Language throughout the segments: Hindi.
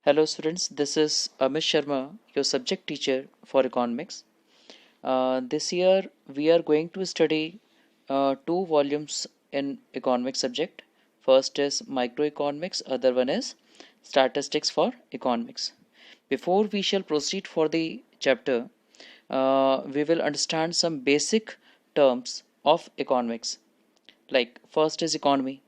Hello students, this is Amish Sharma, your subject teacher for economics. This year we are going to study two volumes in economics subject. First is microeconomics, other one is statistics for economics. Before we shall proceed for the chapter, we will understand some basic terms of economics. Like first is economy.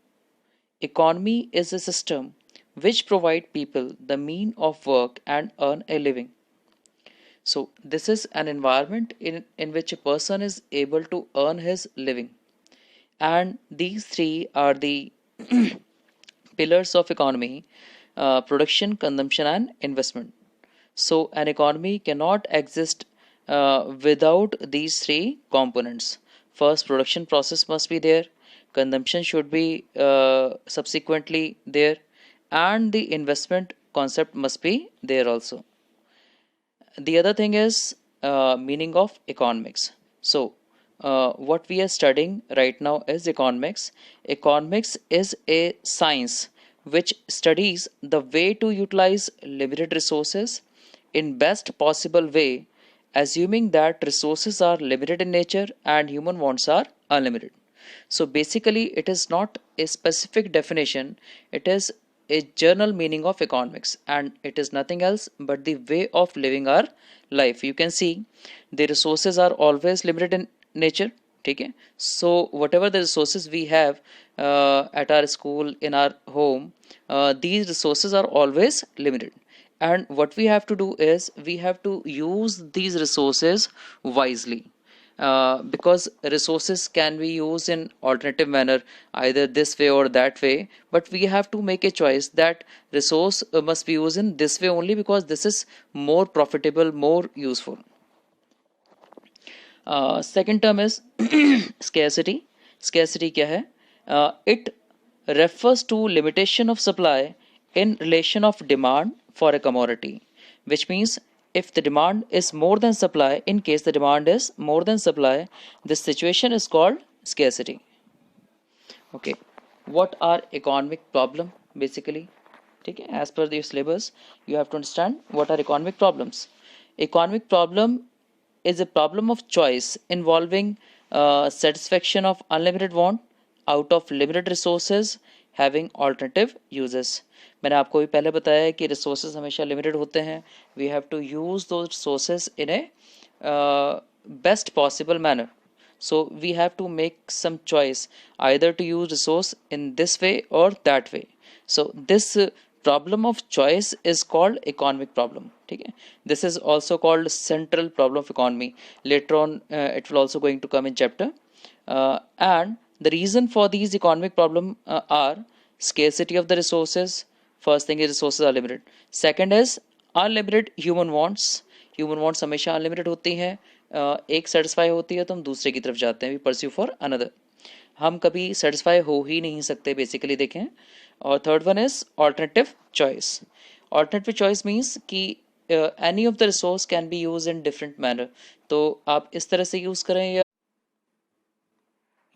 Economy is a system which provide people the mean of work and earn a living. So this is an environment in which a person is able to earn his living. And these three are the pillars of economy: production, consumption, and investment. So an economy cannot exist without these three components. First, production process must be there, consumption should be subsequently there, and the investment concept must be there also. The other thing is meaning of economics. So what we are studying right now is economics. Economics is a science which studies the way to utilize limited resources in best possible way, assuming that resources are limited in nature and human wants are unlimited. So basically it is not a specific definition, it is a general meaning of economics, and it is nothing else but the way of living our life. You can see the resources are always limited in nature. Okay, so whatever the resources we have at our school, in our home, these resources are always limited, and what we have to do is we have to use these resources wisely, because resources can be used in alternative manner, either this way or that way, but we have to make a choice that resource must be used in this way only, because this is more profitable, more useful. Second term is scarcity. Scarcity क्या है? It refers to limitation of supply in relation of demand for a commodity, which means if the demand is more than supply, in case the demand is more than supply, this situation is called scarcity. Okay, what are economic problem basically? ठीक है, as per the syllabus you have to understand what are economic problems. Economic problem is a problem of choice involving satisfaction of unlimited want out of limited resources having alternative uses. मैंने आपको भी पहले बताया है कि रिसोर्सेज हमेशा लिमिटेड होते हैं. We have to use those resources in a best possible manner. So we have to make some choice either to use resource in this way or that way. So this problem of choice is called economic problem. Okay, this is also called central problem of economy. Later on it will also going to come in chapter. And the reason for these economic problem are scarcity of the resources. First thing is resources are limited. Second is unlimited human wants. Human wants हमेशा अनलिमिटेड होती हैं. एक सेटिस्फाई होती है तो हम दूसरे की तरफ जाते हैं, वी परस्यू फॉर अनदर. हम कभी सेटिस्फाई हो ही नहीं सकते बेसिकली, देखें. और third one is alternative choice. Alternative choice means कि any of the resource can be use in different manner. तो आप इस तरह से यूज करें या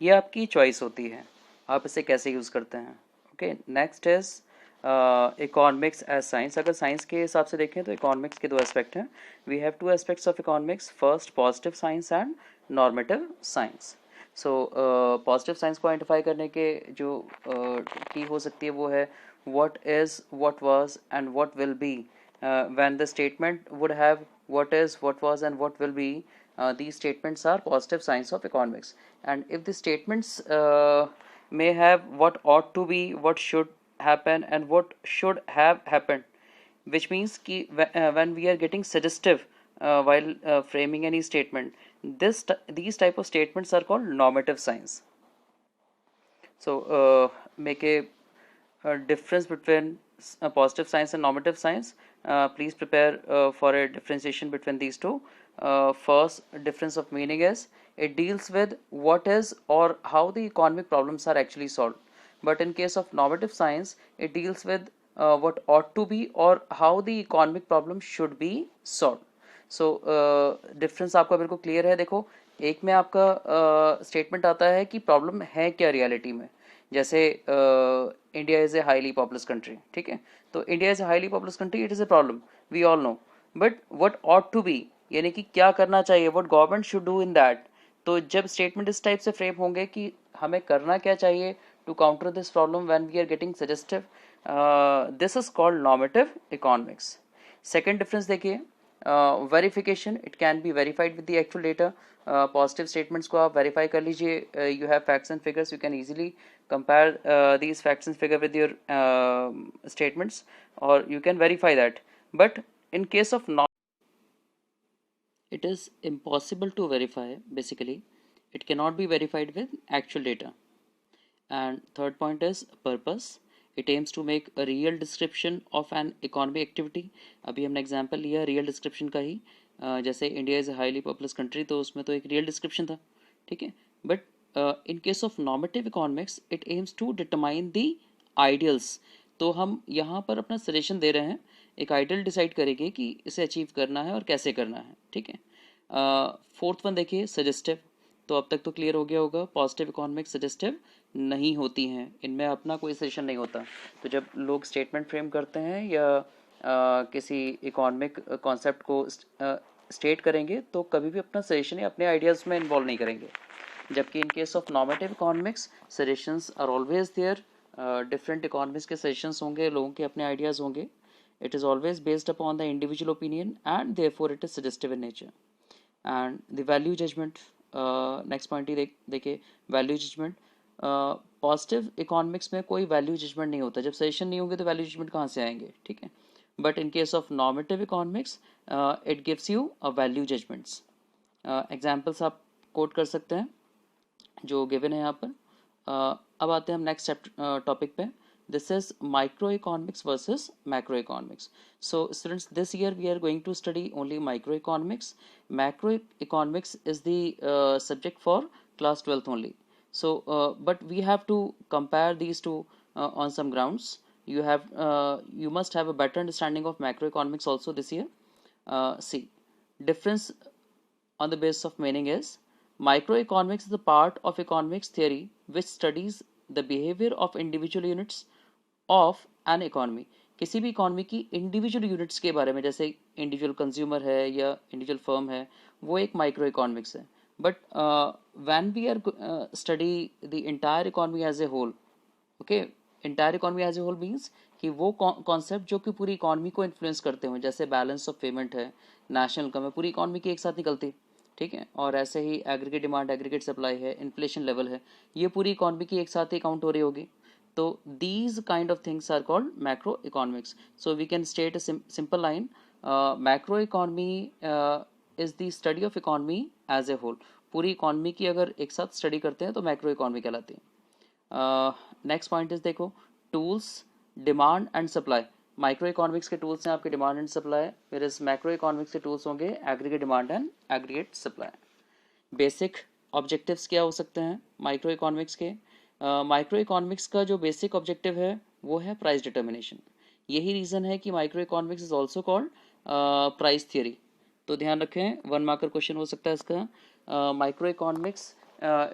ये आपकी चॉइस होती है, आप इसे कैसे यूज करते हैं. Okay, next is economics as science. अगर साइंस के हिसाब से देखें तो इकोनॉमिक्स के दो एस्पेक्ट हैं. We have two aspects of economics. First positive science and normative science. So positive science को आइडेंटिफाई करने के जो की हो सकती है वो है what is, what was and what will be. When the statement would have what is, what was and what will be, these statements are positive signs of economics. And if the statements may have what ought to be, what should happen and what should have happened, which means ki when we are getting suggestive while framing any statement, these type of statements are called normative signs. So make a difference between positive science and normative science. Please prepare for a differentiation between these two. First difference of meaning is it deals with what is or how the economic problems are actually solved. But in case of normative science, it deals with what ought to be or how the economic problem should be solved. So difference आपका बिल्कुल क्लियर है. देखो, एक में आपका स्टेटमेंट आता है कि प्रॉब्लम है क्या रियलिटी में, जैसे India is a highly populous country, ठीक है, तो India is a highly populous country, it is a problem, we all know, but what ought to be, यानी कि क्या करना चाहिए, what government should do in that. तो जब स्टेटमेंट इस टाइप से फ्रेम होंगे कि हमें करना क्या चाहिए to counter this problem when we are getting suggestive, this is called normative economics. Second difference देखिए, verification, it can be verified with the actual data. Positive statements को आप वेरीफाई कर लीजिए, you have facts and figures, you can easily compare these facts and figure with your statements, or you can verify that. But in case of not, it is impossible to verify. Basically, it cannot be verified with actual data. And third point is purpose, it aims to make a real description of an economic activity. अभी हमने एग्जांपल लिया रियल डिस्क्रिप्शन का ही, जैसे India is a highly populous country, तो उसमें तो एक रियल डिस्क्रिप्शन था, ठीक है, but in case of normative economics it aims to determine the ideals. तो हम यहाँ पर अपना सजेशन दे रहे हैं, एक आइडियल डिसाइड करेंगे कि इसे अचीव करना है और कैसे करना है, ठीक है। फोर्थ वन देखिए सजेस्टिव, तो अब तक तो क्लियर हो गया होगा, पॉजिटिव इकोनॉमिक्स सजेस्टिव नहीं होती हैं, इनमें अपना कोई सजेशन नहीं होता। तो जब लोग स्टेटमेंट फ्रेम करते हैं या किसी इकोनॉमिक कॉन्सेप्ट को स्टेट करेंगे तो कभी भी अपना सजेशन या अपने आइडियाज़ में इन्वॉल्व नहीं करेंगे। जबकि in case of normative economics suggestions are always there, different economics के सजेशंस होंगे, लोगों के अपने आइडियाज़ होंगे, it is always based upon the individual opinion and therefore it is suggestive in nature. And the value judgement, next point ही देखिए, वैल्यू जजमेंट। पॉजिटिव इकोनॉमिक्स में कोई वैल्यू जजमेंट नहीं होता, जब सजेशन नहीं होंगे तो वैल्यू जजमेंट कहाँ से आएंगे, ठीक है, but in case of normative economics it gives you a value judgements. Examples आप कोट कर सकते हैं जो गिवन है यहाँ पर। अब आते हैं हम नेक्स्ट टॉपिक पे, this is microeconomics versus macroeconomics. So students, this year we are going to study only microeconomics. Macroeconomics is the subject for class 12th only. So but we have to compare these two on some grounds. You must have a better understanding of macroeconomics also this year. See, difference on the basis of meaning is, microeconomics is the part of economics theory which studies the behavior of individual units of N economy. किसी भी इकॉनमी की इंडिविजुअल यूनिट्स के बारे में, जैसे इंडिविजुअल कंज्यूमर है या इंडिविजुअल फर्म है, वो एक माइक्रो इकोनॉमिक्स है। But when we are study the entire economy as a whole, okay, entire economy as a whole means कि वो कॉन्सेप्ट जो कि पूरी इकॉनमी को इन्फ्लुएंस करते हो, जैसे बैलेंस ऑफ पेमेंट है, नेशनल इनकम है, पूरी इकॉनमी की एक साथ निकलती, ठीक है, और ऐसे ही एग्रीगेट डिमांड, एग्रीगेट सप्लाई है, इन्फ्लेशन लेवल है, ये पूरी इकॉनमी की एक साथ ही काउंट हो रही होगी। So these kind of things are called macroeconomics. So we can state a simple line, macroeconomy is the study of economy as a whole. पूरी इकॉनमी की अगर एक साथ स्टडी करते हैं तो मैक्रो इकॉनमी कहलाती है। नेक्स्ट पॉइंट इज देखो, tools, demand and supply. Micro economics के टूल्स हैं आपके डिमांड एंड सप्लाई, फिर इस मैक्रो इकोनॉमिक्स के टूल्स होंगे aggregate demand and aggregate supply. Basic objectives क्या हो सकते हैं माइक्रो इकोनॉमिक्स के? माइक्रो इकोनॉमिक्स का जो बेसिक ऑब्जेक्टिव है वो है प्राइस डिटर्मिनेशन। यही रीज़न है कि micro economics is also called price theory. तो ध्यान रखें, 1 मार्कर क्वेश्चन हो सकता है इसका। Micro economics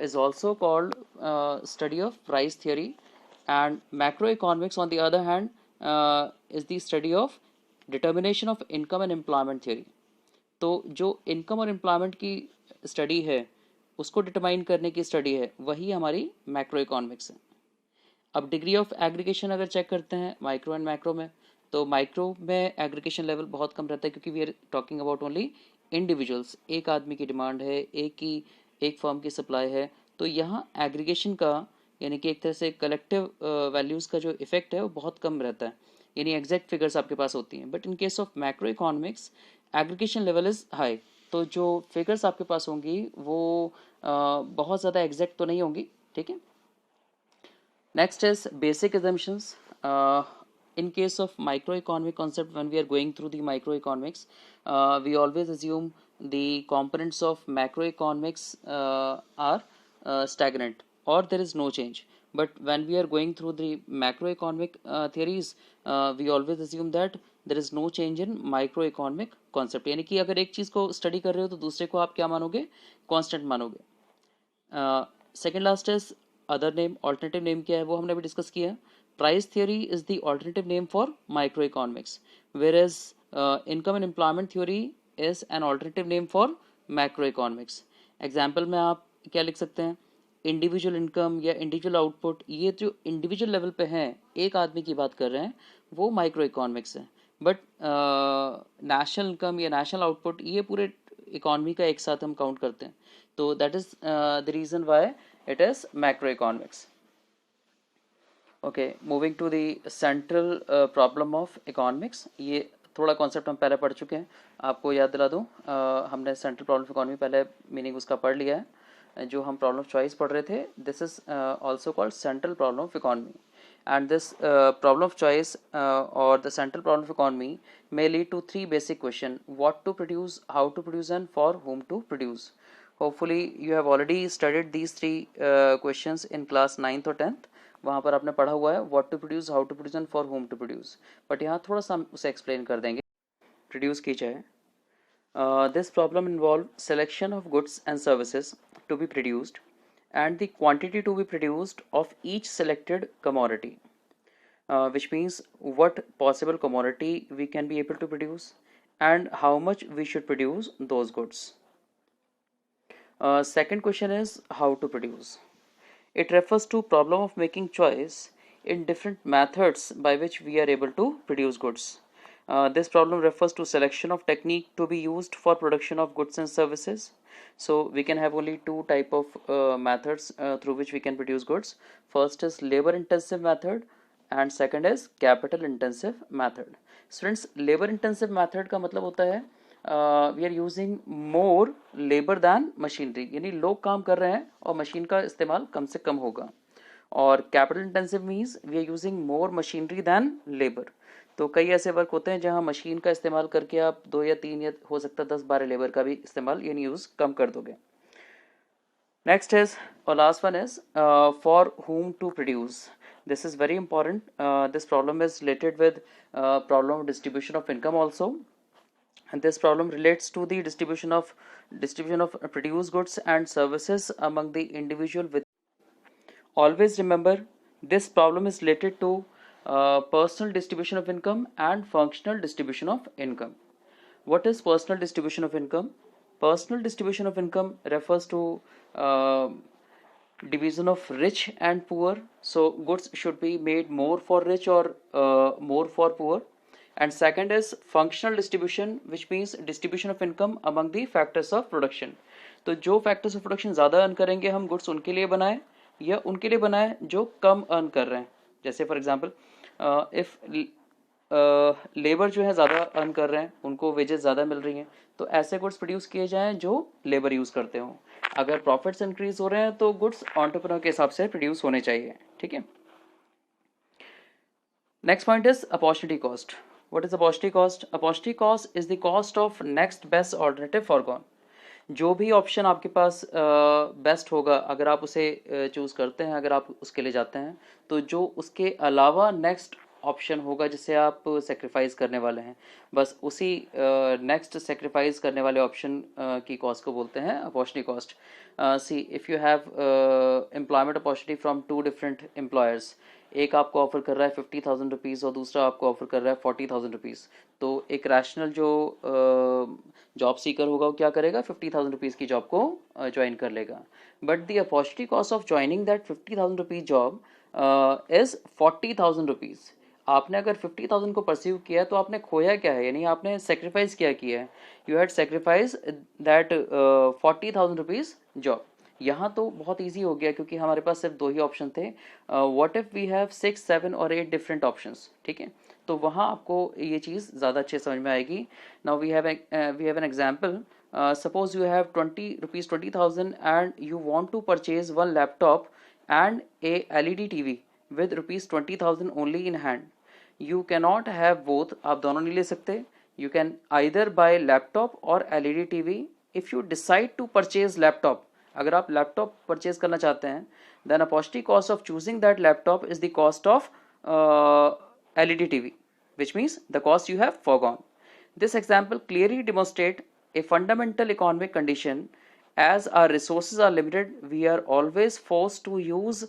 is also called study of price theory, and macroeconomics on the other hand is the study of determination of income and employment theory. तो जो इनकम और एम्प्लॉयमेंट की स्टडी है उसको डिटरमाइन करने की स्टडी है वही हमारी मैक्रो इकोनॉमिक्स है। अब डिग्री ऑफ एग्रीगेशन अगर चेक करते हैं माइक्रो एंड मैक्रो में, तो माइक्रो में एग्रीगेशन लेवल बहुत कम रहता है क्योंकि we are talking about only individuals, एक आदमी की डिमांड है, एक फर्म की सप्लाई है, तो यहाँ एग्रीगेशन का यानी कि एक तरह से कलेक्टिव वैल्यूज़ का जो इफेक्ट है वो बहुत कम रहता है, यानी एग्जैक्ट फिगर्स आपके पास होती हैं। But in case of macro economics aggregation level is high, तो जो फिगर्स आपके पास होंगी वो बहुत ज़्यादा एग्जैक्ट तो नहीं होंगी, ठीक है। Next is basic assumptions. In case of microeconomic concept, when we are going through the microeconomics, we always assume the components of macroeconomics are stagnant or there is no change. But when we are going through the macroeconomic theories, we always assume that there is no change in microeconomic concept. यानी कि अगर एक चीज़ को स्टडी कर रहे हो तो दूसरे को आप क्या मानोगे, कांस्टेंट मानोगे। Second last is other name, alternative name क्या है वो हमने अभी डिस्कस किया. Price theory is the alternative name for micro economics, where as income and employment theory is an alternative name for macro economics. Example में आप क्या लिख सकते हैं, इंडिविजुअल इनकम या इंडिविजुअल आउटपुट, ये जो इंडिविजुअल लेवल पे हैं, एक आदमी की बात कर रहे हैं, वो माइक्रो इकोनॉमिक्स है. बट नेशनल इनकम या नेशनल आउटपुट ये पूरे इकोनॉमी का एक साथ हम काउंट करते हैं, तो that is the reason why it is macro economics. Okay, moving to the central problem of economics. ये थोड़ा कॉन्सेप्ट हम पहले पढ़ चुके हैं, आपको याद दिला दूं. हमने सेंट्रल प्रॉब्लम ऑफ इकोनॉमी पहले मीनिंग उसका पढ़ लिया है. जो हम प्रॉब्लम ऑफ चॉइस पढ़ रहे थे, this is also called central problem of economy. And this problem of choice or the central problem of economy may lead to three basic questions: what to produce, how to produce, and for whom to produce. Hopefully you have already studied these three questions in class 9th or 10th. वहाँ पर आपने पढ़ा हुआ है what to produce, how to produce and for whom to produce. But यहाँ थोड़ा सा हम उसे explain कर देंगे. Produce की जाए. This problem involves selection of goods and services to be produced and the quantity to be produced of each selected commodity, which means what possible commodity we can be able to produce and how much we should produce those goods. Second question is how to produce. It refers to problem of making choice in different methods by which we are able to produce goods. This problem refers to selection of technique to be used for production of goods and services. So we can have only two type of methods through which we can produce goods. First is labor intensive method and second is capital intensive method. Students, labor intensive method का मतलब होता है we are using more labor than machinery, यानी लोग काम कर रहे हैं और मशीन का इस्तेमाल कम से कम होगा. और capital intensive means we are using more machinery than labour. तो कई ऐसे वर्क होते हैं जहां मशीन का इस्तेमाल करके आप 2 या 3 या हो सकता है 10-12 लेबर का भी इस्तेमाल यानी यूज कम कर दोगे. नेक्स्ट इज और last one is for whom to produce. This is very important. This problem is related with problem of distribution of income also, and this problem relates to the distribution of produced goods and services among the individual. With always remember, this problem is related to personal distribution of income and functional distribution of income. What is personal distribution of income? Personal distribution of income refers to division of rich and poor. So goods should be made more for rich or more for poor. And second is functional distribution, which means distribution of income among the factors of production. तो जो factors of production ज़्यादा अर्न करेंगे हम goods उनके लिए बनाए या उनके लिए बनाए जो कम अर्न कर रहे हैं. जैसे फॉर एग्जांपल इफ लेबर जो है ज़्यादा अर्न कर रहे हैं, उनको वेजेस ज़्यादा मिल रही हैं, तो ऐसे गुड्स प्रोड्यूस किए जाएं जो लेबर यूज़ करते हों. अगर प्रॉफिट्स इंक्रीज हो रहे हैं तो गुड्स एंटरप्रेन्योर के हिसाब से प्रोड्यूस होने चाहिए. ठीक है. Next point is opportunity cost. What is opportunity cost? Opportunity cost is the cost of next best alternative foregone. जो भी ऑप्शन आपके पास बेस्ट होगा, अगर आप उसे चूज़ करते हैं, अगर आप उसके लिए जाते हैं, तो जो उसके अलावा नेक्स्ट ऑप्शन होगा जिसे आप सेक्रीफाइस करने वाले हैं, बस उसी नेक्स्ट सेक्रीफाइस करने वाले ऑप्शन की कॉस्ट को बोलते हैं opportunity cost. C if you have employment opportunity from 2 different employers, एक आपको ऑफर कर रहा है 50,000 रुपीज़ और दूसरा आपको ऑफर कर रहा है 40,000 रुपीज़, तो एक रैशनल जो जॉब सीकर होगा वो क्या करेगा, 50,000 रुपीज़ की जॉब को ज्वाइन कर लेगा. But the opportunity cost of joining that 50,000 rupees job is 40,000 rupees. आपने अगर 50,000 को परसीव किया तो आपने खोया क्या है, यानी आपने सेक्रीफाइस क्या किया है. You had sacrifice that 40,000 rupees job. यहाँ तो बहुत इजी हो गया क्योंकि हमारे पास सिर्फ 2 ही ऑप्शन थे. व्हाट इफ़ वी हैव 6, 7 और 8 डिफरेंट ऑप्शंस. ठीक है, तो वहाँ आपको ये चीज़ ज़्यादा अच्छे समझ में आएगी. Now we have an example. Suppose you have 20,000 and you want to purchase one laptop and a LED TV with ₹20,000 only in hand. You can not have both. आप दोनों नहीं ले सकते. You can either buy laptop और LED TV. If you decide to purchase laptop, अगर आप लैपटॉप परचेज करना चाहते हैं, then opportunity cost of choosing that laptop is the cost of LED TV, which means the cost you have foregone. This example clearly demonstrates a fundamental economic condition as our resources are limited, we are always forced to use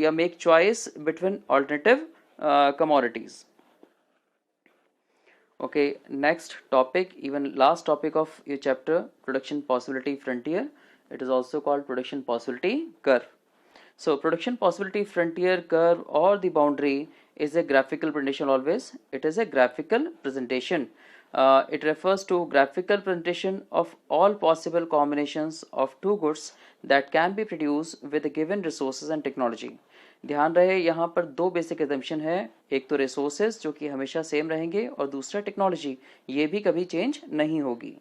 या make choice between alternative commodities. Okay, next topic, even last topic of your chapter, production possibility frontier. It is also called production possibility curve. So production possibility frontier curve or the boundary is a graphical presentation always. It is a graphical presentation. It refers to graphical presentation of all possible combinations of two goods that can be produced with the given resources and technology. ध्यान रहे यहाँ पर दो बेसिक एजम्पशन है, एक तो रिसोर्सेज जो कि हमेशा सेम रहेंगे और दूसरा टेक्नोलॉजी, ये भी कभी चेंज नहीं होगी.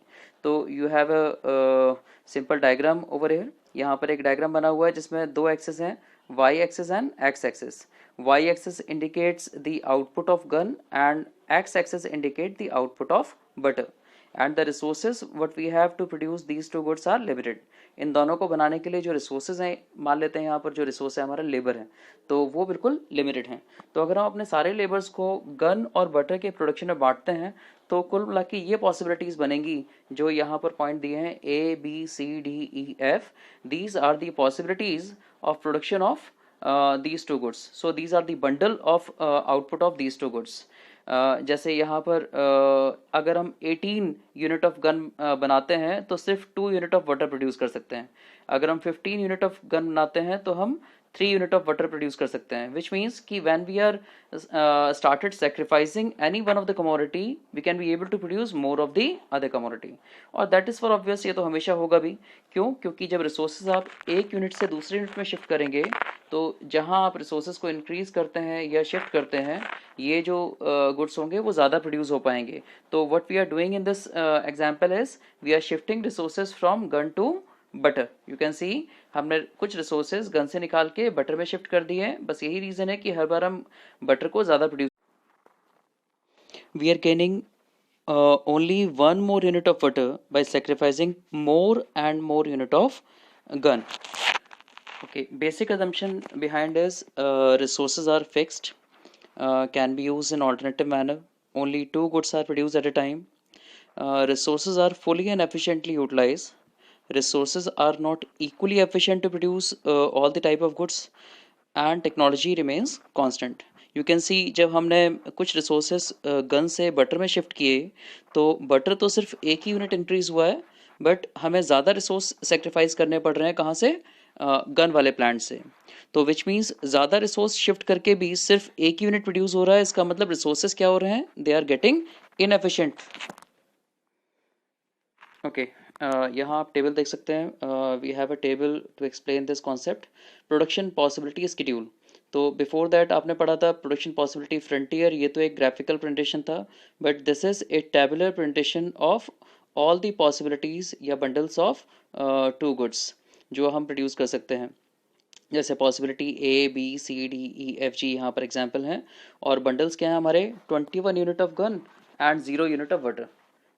तो you have a simple diagram over here. यहाँ पर एक डायग्राम बना हुआ है जिसमें दो एक्सेस हैं, Y axes and X axes. Y axes indicates the output of gun and X axes indicate the output of butter. And the resources what we have to produce these two goods are limited. इन दोनों को बनाने के लिए जो रिसोर्सेज हैं, मान लेते हैं यहाँ पर जो रिसोर्स है हमारा लेबर है, तो वो बिल्कुल लिमिटेड हैं. तो अगर हम अपने सारे लेबर्स को गन और बटर के प्रोडक्शन में बांटते हैं तो कुल मिला के ये पॉसिबिलिटीज़ बनेंगी जो यहाँ पर पॉइंट दिए हैं A B C D E F. These are the possibilities of production of these two goods. So these are the bundle of output of these two goods. जैसे यहाँ पर अगर हम 18 यूनिट ऑफ गन बनाते हैं तो सिर्फ 2 यूनिट ऑफ वाटर प्रोड्यूस कर सकते हैं. अगर हम 15 यूनिट ऑफ गन बनाते हैं तो हम 3 यूनिट ऑफ वाटर प्रोड्यूस कर सकते हैं. विच मीन्स कि when we are started sacrificing any one of the commodity we can be able to produce more of the other commodity. और दैट इज़ फॉर ऑब्वियस, ये तो हमेशा होगा भी. क्यों? क्योंकि जब रिसोर्सेज आप एक यूनिट से दूसरे यूनिट में शिफ्ट करेंगे तो जहां आप रिसोर्सेज को इंक्रीज करते हैं या शिफ्ट करते हैं, ये जो गुड्स होंगे वो ज़्यादा प्रोड्यूस हो पाएंगे. तो what we are doing in this example is we are shifting resources from gun to butter. You can see हमने कुछ रिसोर्सेज गन से निकाल के बटर में शिफ्ट कर दिए हैं. बस यही रीज़न है कि हर बार हम बटर को ज़्यादा produce. We are gaining only one more unit of butter by sacrificing more and more unit of gun. Okay, basic assumption behind is resources are fixed, can be used in alternative manner. Only two goods are produced at a time. Resources are fully and efficiently utilized. Resources are not equally efficient to produce all the type of goods, and technology remains constant. You can सी जब हमने कुछ रिसोर्सेस गन से बटर में शिफ्ट किए तो बटर तो सिर्फ एक ही यूनिट इंक्रीज हुआ है, बट हमें ज़्यादा रिसोर्स सेक्रीफाइस करने पड़ रहे हैं. कहाँ से? गन वाले प्लांट से. तो विच मीन्स ज़्यादा रिसोर्स शिफ्ट करके भी सिर्फ एक यूनिट प्रोड्यूस हो रहा है. इसका मतलब रिसोर्सेज क्या हो रहे हैं? They are getting inefficient. Okay, यहाँ आप टेबल देख सकते हैं. We have a table to explain this concept. Production possibility schedule. तो बिफोर दैट आपने पढ़ा था प्रोडक्शन पॉसिबिलिटी फ्रंटियर. ये तो एक ग्राफिकल प्रेजेंटेशन था, but this is a tabular presentation of all the possibilities या बंडल्स ऑफ टू गुड्स जो हम प्रोड्यूस कर सकते हैं. जैसे possibility A B C D E F G यहाँ पर एग्जाम्पल हैं. और बंडल्स क्या हैं हमारे? 21 unit of gun and 0 unit of water.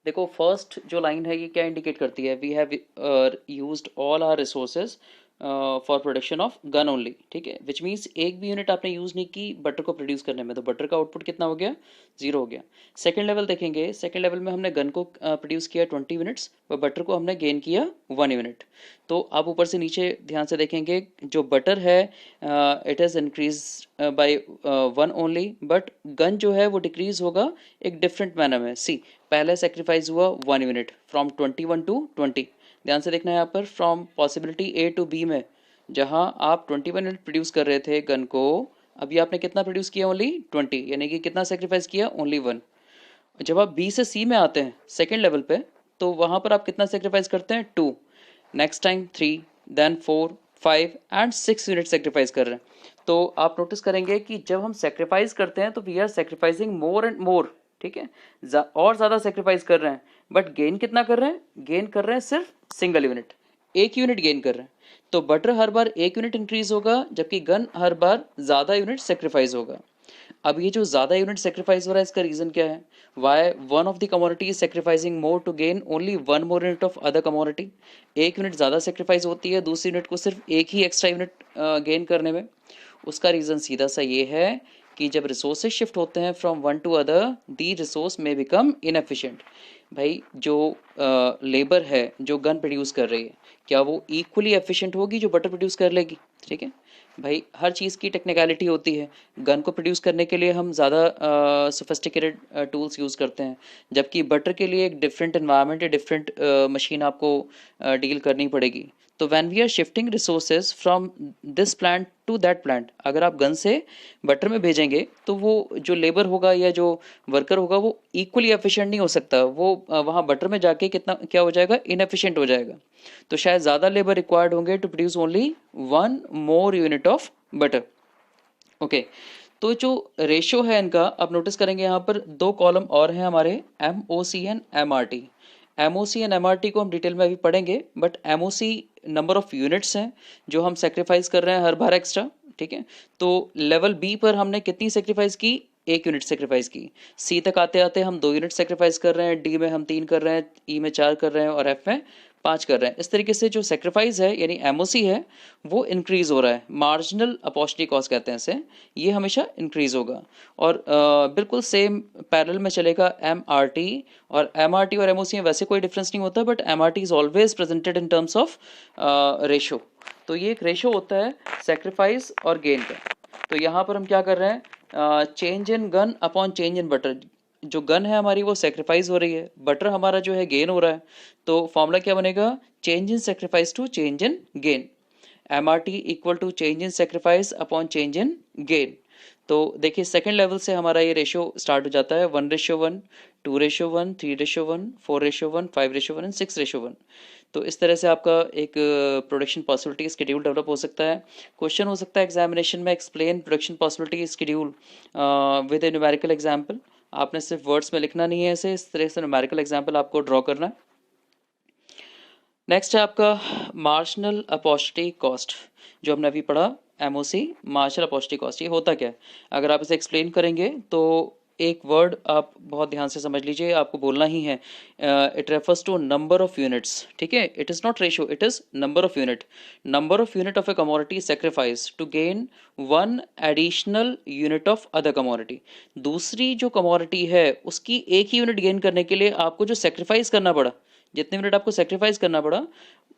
देखो फर्स्ट जो लाइन है ये क्या इंडिकेट करती है? We have used all our resources for production of gun only. ठीक है, विच मीन्स एक भी यूनिट आपने यूज़ नहीं की बटर को प्रोड्यूस करने में, तो बटर का आउटपुट कितना हो गया? 0 हो गया. सेकेंड लेवल देखेंगे. सेकेंड लेवल में हमने गन को प्रोड्यूस किया 20 यूनिट्स व बटर को हमने गेन किया 1 यूनिट. तो आप ऊपर से नीचे ध्यान से देखेंगे जो बटर है it is increase by 1 only, but gun जो है वो डिक्रीज होगा एक डिफरेंट मैनर में. सी पहले सेक्रीफाइस हुआ 1 यूनिट फ्रॉम 21 टू 20. ध्यान से देखना है यहाँ पर from possibility A to B में जहाँ आप 21 यूनिट प्रोड्यूस कर रहे थे गन को, अभी आपने कितना प्रोड्यूस किया? ओनली 20. यानी कि कितना सेक्रीफाइस किया? ओनली 1. जब आप B से C में आते हैं सेकेंड लेवल पे तो वहाँ पर आप कितना सेक्रीफाइस करते हैं? 2. Next time 3, then 4, 5 and 6 unit sacrifice कर रहे हैं. तो आप नोटिस करेंगे कि जब हम सेक्रीफाइस करते हैं तो we are sacrificing more and more. ठीक है, और ज़्यादा सेक्रीफाइस कर रहे हैं, बट गेन कितना कर रहे हैं? गेन कर रहे हैं सिर्फ सिंगल यूनिट, एक यूनिट गेन कर रहे हैं. तो बटर हर बार एक यूनिट इंक्रीज होगा जबकि गन हर बार ज़्यादा यूनिट सेक्रीफाइस होगा. अब ये जो ज़्यादा यूनिट सेक्रीफाइस हो रहा है इसका रीज़न क्या है? Why one of the commodity is sacrificing more to gain only 1 more unit of other commodity. एक यूनिट ज़्यादा सेक्रीफाइस होती है दूसरी यूनिट को सिर्फ एक ही एक्स्ट्रा यूनिट गेन करने में. उसका रीज़न सीधा सा ये है कि जब रिसोर्सेज शिफ्ट होते हैं from one two other the resource में बिकम इनएफिशिएंट. भाई जो लेबर है जो गन प्रोड्यूस कर रही है, क्या वो इक्वली एफिशिएंट होगी जो बटर प्रोड्यूस कर लेगी? ठीक है भाई, हर चीज़ की टेक्निकलिटी होती है। गन को प्रोड्यूस करने के लिए हम ज़्यादा सोफिस्टिकेटेड टूल्स यूज़ करते हैं, जबकि बटर के लिए एक डिफरेंट एनवायरनमेंट या डिफरेंट मशीन आपको डील करनी पड़ेगी। तो when we are shifting resources from this plant to that plant, अगर आप गन से बटर में भेजेंगे तो वो जो लेबर होगा या जो वर्कर होगा वो इक्वली एफिशिएंट नहीं हो सकता, वो वहाँ बटर में जाके कितना क्या हो जाएगा, इनएफिशिएंट हो जाएगा। तो शायद ज़्यादा लेबर रिक्वायर्ड होंगे to produce only one more unit of butter. Okay, तो जो रेशो है इनका आप नोटिस करेंगे यहाँ पर दो कॉलम और हैं हमारे, M O C and M R T. M O C and M R T को हम डिटेल में अभी पढ़ेंगे, but M O C number of units हैं जो हम सेक्रीफाइस कर रहे हैं हर बार एक्स्ट्रा। ठीक है, तो लेवल बी पर हमने कितनी सेक्रीफाइस की, 1 यूनिट सेक्रीफाइस की। सी तक आते आते हम 2 यूनिट सेक्रीफाइस कर रहे हैं, डी में हम 3 कर रहे हैं, ई में 4 कर रहे हैं और एफ में 5 कर रहे हैं। इस तरीके से जो सेक्रीफाइस है यानी एमओसी है वो इंक्रीज हो रहा है, मार्जिनल अपॉर्चुनिटी कॉस्ट कहते हैं इसे, ये हमेशा इंक्रीज होगा। और बिल्कुल सेम पैरेलल में चलेगा एम आर टी, और एम आर टी और एमओसी में वैसे कोई डिफरेंस नहीं होता, but M R T is always presented in terms of ratio. तो ये एक रेशो होता है सेक्रीफाइस और गेन का। तो यहाँ पर हम क्या कर रहे हैं, change in gun upon change in butter. जो गन है हमारी वो सेक्रीफाइस हो रही है, बटर हमारा जो है गेन हो रहा है। तो फॉर्मूला क्या बनेगा, change in sacrifice to change in gain, M R T equal to change in sacrifice upon change in gain. तो देखिए सेकेंड लेवल से हमारा ये रेशियो स्टार्ट हो जाता है, 1:1, 2:1, 3:1, 4:1, 5:1 एंड 6:1। तो इस तरह से आपका एक प्रोडक्शन पॉसिबिलिटी स्केड्यूल डेवलप हो सकता है। क्वेश्चन हो सकता है एग्जामिनेशन में, explain production possibility schedule with A numerical example. आपने सिर्फ वर्ड्स में लिखना नहीं है इसे, इस तरह से न्यूमेरिकल एग्जाम्पल आपको ड्रॉ करना है। नेक्स्ट है आपका मार्जिनल अपॉर्चुनिटी कॉस्ट, जो हमने अभी पढ़ा, एमओसी मार्जिनल अपॉर्चुनिटी कॉस्ट। ये होता क्या है, अगर आप इसे एक्सप्लेन करेंगे तो एक वर्ड आप बहुत ध्यान से समझ लीजिए, आपको बोलना ही है, it refers to number of units. ठीक है, it is not ratio, it is number of unit. Number of unit of a commodity sacrifice to gain one additional unit of other commodity. दूसरी जो कमोडिटी है उसकी एक ही यूनिट गेन करने के लिए आपको जो सेक्रीफाइस करना पड़ा, जितने यूनिट आपको सेक्रीफाइस करना पड़ा,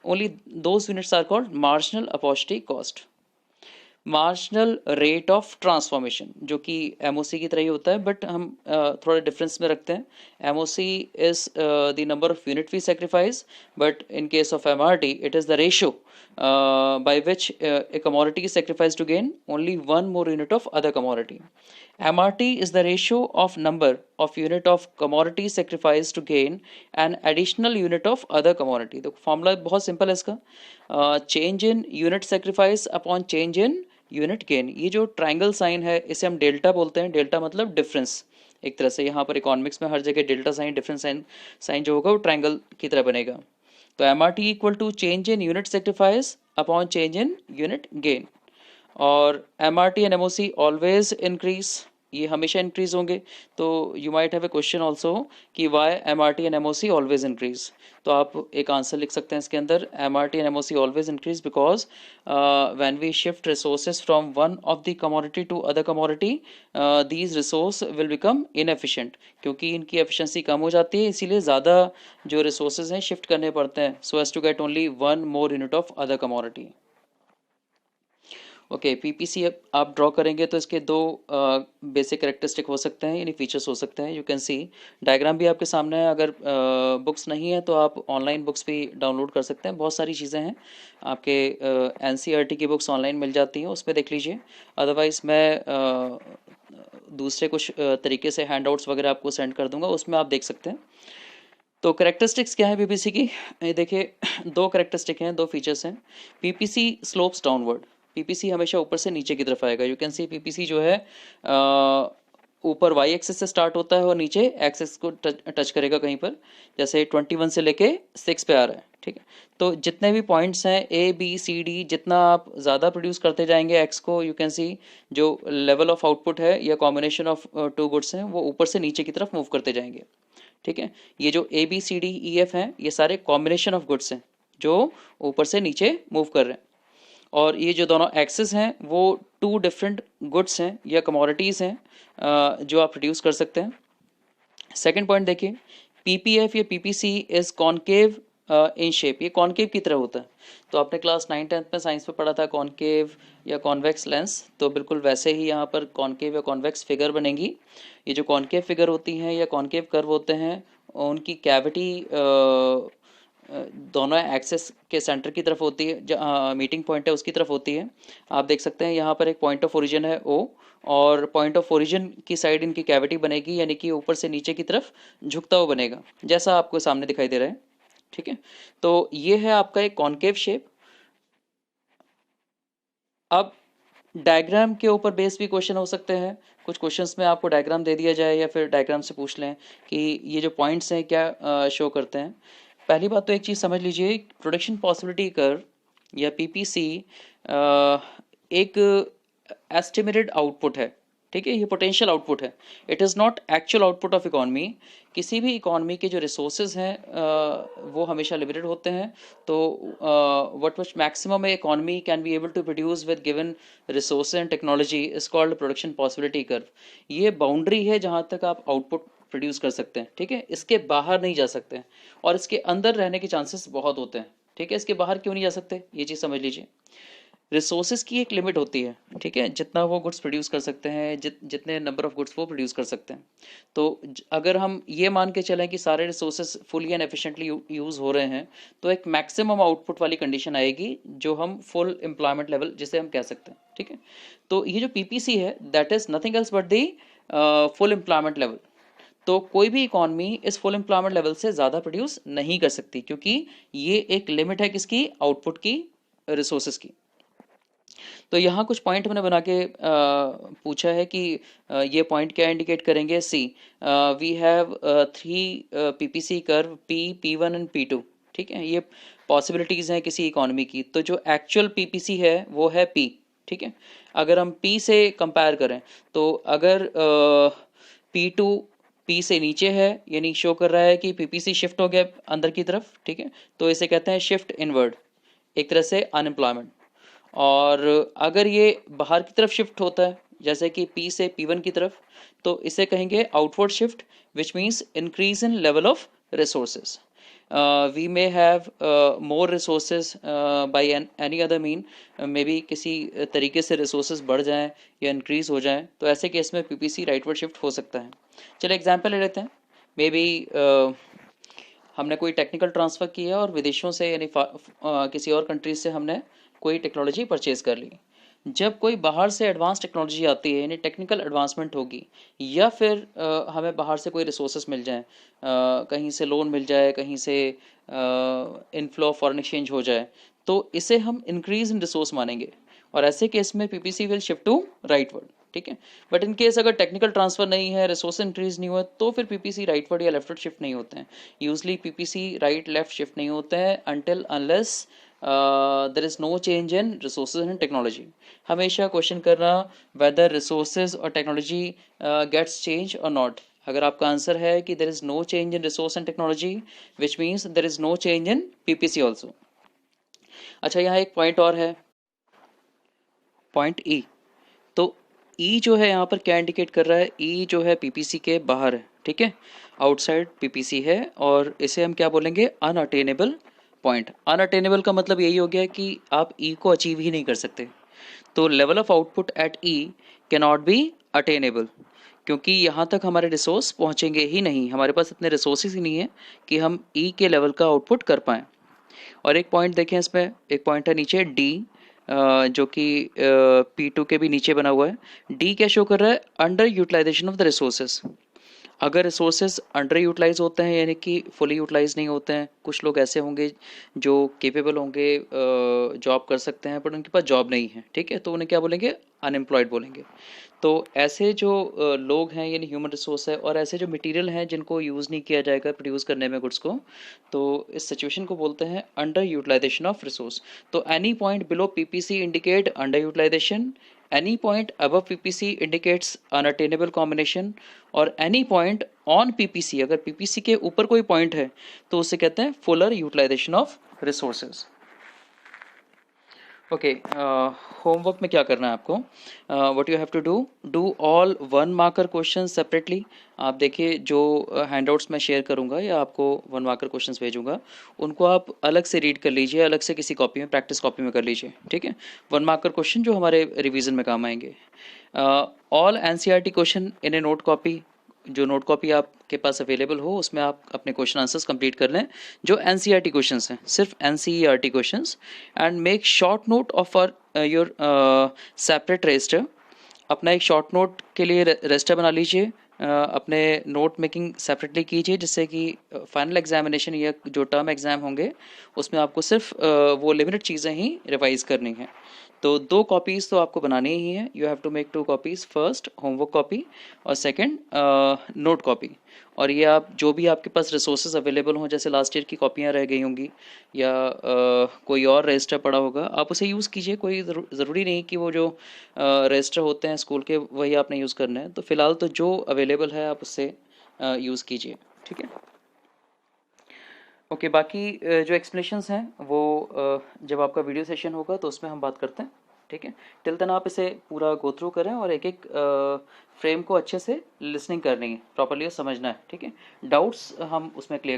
only those units are called marginal opportunity cost. Marginal rate of transformation, जो कि एमओसी की तरह ही होता है, बट हम थोड़ा डिफरेंस में रखते हैं। MOC is the number of unit we sacrifice, but in case of MRT it is the ratio by which a commodity is sacrificed to gain only one more unit of other commodity. MRT is the ratio of number of unit of commodity sacrificed to gain an additional unit of other commodity. तो फॉर्मूला बहुत सिंपल है इसका, change in unit sacrifice upon change in unit gain. ये जो ट्राइंगल साइन है इसे हम डेल्टा बोलते हैं, डेल्टा मतलब डिफरेंस एक तरह से। यहाँ पर इकोनॉमिक्स में हर जगह delta sign, difference sign, sign जो होगा वो ट्राइंगल की तरह बनेगा। तो M R T equal to change in unit sacrifice upon change in unit gain. और M R T and M O C always increase, ये हमेशा इंक्रीज होंगे। तो you might have a question also कि why M R T and M O C always increase. तो आप एक आंसर लिख सकते हैं इसके अंदर, M R T and M O C always increase because when we shift resources from one of the commodity to other commodity, these resource will become inefficient, क्योंकि इनकी एफिशिएंसी कम हो जाती है, इसीलिए ज़्यादा जो रिसोर्सेज हैं शिफ्ट करने पड़ते हैं, so as to get only one more unit of other commodity. Okay, PPC आप ड्रॉ करेंगे तो इसके दो बेसिक कैरेक्टरिस्टिक हो सकते हैं, यानी फीचर्स हो सकते हैं। यू कैन सी डायग्राम भी आपके सामने है, अगर बुक्स नहीं है तो आप ऑनलाइन बुक्स भी डाउनलोड कर सकते हैं। बहुत सारी चीज़ें हैं, आपके एनसीईआरटी की बुक्स ऑनलाइन मिल जाती हैं, उस पर देख लीजिए। अदरवाइज़ मैं दूसरे कुछ तरीके से हैंडआउट्स वगैरह आपको सेंड कर दूंगा, उसमें आप देख सकते हैं। तो कैरेक्टरिस्टिक्स क्या है पीपीसी की, ये देखिए दो कैरेक्टरिस्टिक हैं, दो फीचर्स हैं। पीपीसी स्लोप्स डाउनवर्ड, पीपीसी हमेशा ऊपर से नीचे की तरफ आएगा। यू कैन सी पीपीसी जो है ऊपर वाई एक्सिस से स्टार्ट होता है और नीचे एक्सिस को टच करेगा कहीं पर, जैसे 21 से लेके 6 पे आ रहा है। ठीक है, तो जितने भी पॉइंट्स हैं ए बी सी डी, जितना आप ज़्यादा प्रोड्यूस करते जाएंगे एक्स को, यू कैन सी जो लेवल ऑफ आउटपुट है या कॉम्बिनेशन ऑफ टू गुड्स हैं वो ऊपर से नीचे की तरफ मूव करते जाएंगे। ठीक है, ये जो A B C D E F हैं ये सारे कॉम्बिनेशन ऑफ गुड्स हैं जो ऊपर से नीचे मूव कर रहे हैं। और ये जो दोनों एक्सेस हैं वो टू डिफरेंट गुड्स हैं या कमोडिटीज़ हैं जो आप प्रोड्यूस कर सकते हैं। सेकंड पॉइंट देखिए, पीपीएफ या PPC is concave in shape, ये कॉनकेव की तरह होता है। तो आपने क्लास 9-10 में साइंस में पढ़ा था कॉनकेव या कॉन्वेक्स लेंस, तो बिल्कुल वैसे ही यहाँ पर कॉनकेव या कॉन्वेक्स फिगर बनेगी। ये जो कॉनकेव फिगर होती हैं या कॉनकेव कर्व होते हैं, उनकी कैविटी दोनों एक्सेस के सेंटर की तरफ होती है, जहाँ मीटिंग पॉइंट है उसकी तरफ होती है। आप देख सकते हैं यहाँ पर एक पॉइंट ऑफ ओरिजिन है ओ, और पॉइंट ऑफ ओरिजिन की साइड इनकी कैविटी बनेगी, यानी कि ऊपर से नीचे की तरफ झुकता हुआ बनेगा, जैसा आपको सामने दिखाई दे रहा है। ठीक है, तो ये है आपका एक कॉनकेव शेप। अब डायग्राम के ऊपर बेस भी क्वेश्चन हो सकते हैं। कुछ क्वेश्चंस में आपको डायग्राम दे दिया जाए या फिर डायग्राम से पूछ लें कि ये जो पॉइंट्स हैं क्या शो करते हैं। पहली बात तो एक चीज़ समझ लीजिए, प्रोडक्शन पॉसिबिलिटी कर्व या पीपीसी एक एस्टिमेटेड आउटपुट है। ठीक है, ये पोटेंशियल आउटपुट है, it is not actual output of economy. किसी भी इकॉनमी के जो रिसोर्सेज हैं वो हमेशा लिमिटेड होते हैं। तो what which maximum economy can be able to produce with given resource and technology is called production possibility curve. ये बाउंड्री है जहाँ तक आप आउटपुट प्रोड्यूस कर सकते हैं। ठीक है, इसके बाहर नहीं जा सकते हैं, और इसके अंदर रहने के चांसेस बहुत होते हैं। ठीक है, इसके बाहर क्यों नहीं जा सकते, ये चीज़ समझ लीजिए। रिसोर्सेज की एक लिमिट होती है। ठीक है, जितना वो गुड्स प्रोड्यूस कर सकते हैं, जितने नंबर ऑफ गुड्स वो प्रोड्यूस कर सकते हैं। तो अगर हम ये मान के चलें कि सारे resources fully and efficiently use हो रहे हैं, तो एक मैक्सिमम आउटपुट वाली कंडीशन आएगी, जो हम फुल एम्प्लॉयमेंट लेवल जिसे हम कह सकते हैं। ठीक है, तो ये जो पीपीसी है that is nothing else but the full employment level. तो कोई भी इकॉनमी इस फुल एम्प्लॉयमेंट लेवल से ज़्यादा प्रोड्यूस नहीं कर सकती, क्योंकि ये एक लिमिट है किसकी, आउटपुट की, रिसोर्सेज की। तो यहाँ कुछ पॉइंट हमने बना के पूछा है कि ये पॉइंट क्या इंडिकेट करेंगे। See we have 3 PPC curve P1 and P2। ठीक है, ये पॉसिबिलिटीज़ हैं किसी इकोनॉमी की। तो जो एक्चुअल पीपीसी है वो है P। ठीक है, अगर हम P से कंपेयर करें, तो अगर P2 P से नीचे है, यानी शो कर रहा है कि पीपीसी शिफ्ट हो गया अंदर की तरफ। ठीक है, तो इसे कहते हैं शिफ्ट इनवर्ड, एक तरह से अनएम्प्लॉयमेंट। और अगर ये बाहर की तरफ शिफ्ट होता है, जैसे कि P से P1 की तरफ, तो इसे कहेंगे outward shift, which means increase in level of resources. We may have more resources by any other mean, may be किसी तरीके से रिसोर्सेज बढ़ जाएं या इंक्रीज हो जाएं, तो ऐसे केस में पीपीसी राइटवर्ड शिफ्ट हो सकता है। चलो एग्जांपल ले लेते हैं। मे बी हमने कोई टेक्निकल ट्रांसफ़र किया और विदेशों से यानी किसी और कंट्रीज से हमने कोई टेक्नोलॉजी परचेज़ कर ली। जब कोई बाहर से एडवांस टेक्नोलॉजी आती है, यानी टेक्निकल एडवांसमेंट होगी, या फिर हमें बाहर से कोई रिसोर्सेज मिल जाएँ, कहीं से लोन मिल जाए, कहीं से इनफ्लो फॉरेन एक्सचेंज हो जाए, तो इसे हम इंक्रीज इन रिसोर्स मानेंगे, और ऐसे केस में PPC will shift to rightward. ठीक है, बट इन केस अगर टेक्निकल ट्रांसफर नहीं है, रिसोर्स इंक्रीज नहीं हुआ, तो फिर पीपीसी राइटवर्ड या लेफ्टवर्ड शिफ्ट नहीं होते हैं। Usually PPC right left shift नहीं होते हैं until unless there is no change in resources and technology. हमेशा क्वेश्चन करना वेदर रिसोर्सेज और टेक्नोलॉजी गेट्स चेंज और नॉट। अगर आपका आंसर है कि there is no change in resource and technology, which means there is no change in PPC also. अच्छा, यहाँ एक पॉइंट और है, पॉइंट ई। तो ई जो है यहाँ पर क्या इंडिकेट कर रहा है, ई जो है पीपीसी के बाहर है। ठीक है, आउटसाइड पीपीसी है, और इसे हम क्या बोलेंगे, अनअटेनेबल पॉइंट। अनअटेनेबल का मतलब यही हो गया कि आप ई को अचीव ही नहीं कर सकते। तो level of output at E can not be attainable, क्योंकि यहाँ तक हमारे रिसोर्स पहुँचेंगे ही नहीं, हमारे पास इतने रिसोर्सेज ही नहीं है कि हम ई के लेवल का आउटपुट कर पाएँ। और एक पॉइंट देखें इसमें, एक पॉइंट है नीचे डी, जो कि P2 के भी नीचे बना हुआ है। डी क्या शो कर रहा है, under utilization of the resources. अगर रिसोर्सेज अंडर यूटिलाइज होते हैं, यानी कि फुली यूटिलाइज नहीं होते हैं, कुछ लोग ऐसे होंगे जो केपेबल होंगे, जॉब कर सकते हैं, पर उनके पास जॉब नहीं है। ठीक है, तो उन्हें क्या बोलेंगे, अनएम्प्लॉयड बोलेंगे। तो ऐसे जो लोग हैं, यानी ह्यूमन रिसोर्स है, और ऐसे जो मटेरियल हैं जिनको यूज़ नहीं किया जाएगा प्रोड्यूस करने में गुड्स को, तो इस सिचुएशन को बोलते हैं अंडर यूटिलाइजेशन ऑफ रिसोर्स। तो any point below PPC indicate under utilization, any point above PPC indicates unattainable combination, और any point on PPC, अगर PPC के ऊपर कोई पॉइंट है तो उसे कहते हैं fuller utilization of resources. Okay, homework में क्या करना है आपको? What you have to do all 1 marker question separately. आप देखिए, जो हैंडआउट्स मैं शेयर करूंगा या आपको 1 मार्कर क्वेश्चंस भेजूंगा, उनको आप अलग से रीड कर लीजिए, अलग से किसी कॉपी में, प्रैक्टिस कॉपी में कर लीजिए, ठीक है? 1 मार्कर क्वेश्चन जो हमारे रिवीजन में काम आएंगे। All NCERT question in A note copy. जो नोट कॉपी आपके पास अवेलेबल हो उसमें आप अपने क्वेश्चन आंसर्स कंप्लीट कर लें, जो एनसीईआरटी क्वेश्चंस हैं, सिर्फ NCERT questions. And make short note of your separate register. अपना एक शॉर्ट नोट के लिए रजिस्टर बना लीजिए, अपने नोट मेकिंग सेपरेटली कीजिए, जिससे कि फाइनल एग्जामिनेशन या जो टर्म एग्ज़ाम होंगे उसमें आपको सिर्फ वो लिमिटेड चीज़ें ही रिवाइज करनी हैं। तो 2 कॉपीज़ तो आपको बनानी ही है। You have to make 2 copies, first homework copy और सेकंड नोट कॉपी। और ये आप जो भी आपके पास रिसोर्सेज अवेलेबल हों, जैसे लास्ट ईयर की कॉपियाँ रह गई होंगी या कोई और रजिस्टर पड़ा होगा, आप उसे यूज़ कीजिए। कोई ज़रूरी नहीं कि वो जो रजिस्टर होते हैं स्कूल के वही आपने यूज़ करना है। तो फ़िलहाल तो जो अवेलेबल है आप उससे यूज़ कीजिए, ठीक है? ओके, बाकी जो एक्सप्लेनेशंस हैं वो जब आपका वीडियो सेशन होगा तो उसमें हम बात करते हैं, ठीक है? टिल देन आप इसे पूरा गो थ्रू करें और एक एक फ्रेम को अच्छे से लिसनिंग करनी है, प्रॉपरली समझना है, ठीक है? डाउट्स हम उसमें क्लियर